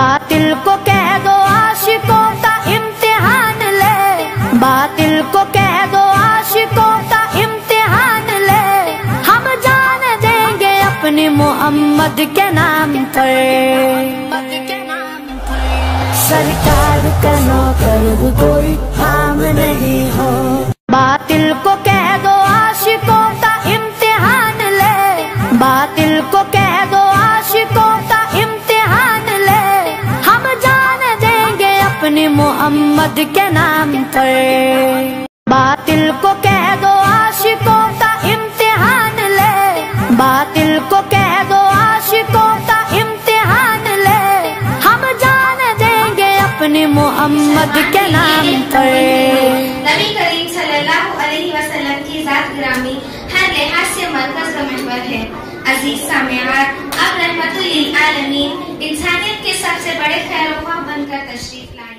बातिल को कह दो आशिकों का इम्तिहान ले, बातिल को कह दो आशिकों का इम्तिहान ले। हम जान देंगे अपने मोहम्मद के नाम पर, सरकार का नौकर कोई काम नहीं हो। बातिल को कह दो आशिकों का इम्तिहान ले, बातिल को कह दो आशिकों का इम्तिहान ले। हम जान देंगे अपने मोहम्मद के नाम पर, बातिल को कह दो आशिकों का इम्तिहान ले, बातिल को कह दो आशिकों का इम्तिहान ले। हम जान देंगे अपने मोहम्मद के नाम पर। नबी करीम सल्लल्लाहु अलैहि वसल्लम की जात गिरामी हर लिहाज से मरकज व महवर है। अजीज सामियात, अब रहमतुल लिल आलमीन इंसानियत के सबसे बड़े खैर बनकर तशरीफ लाए।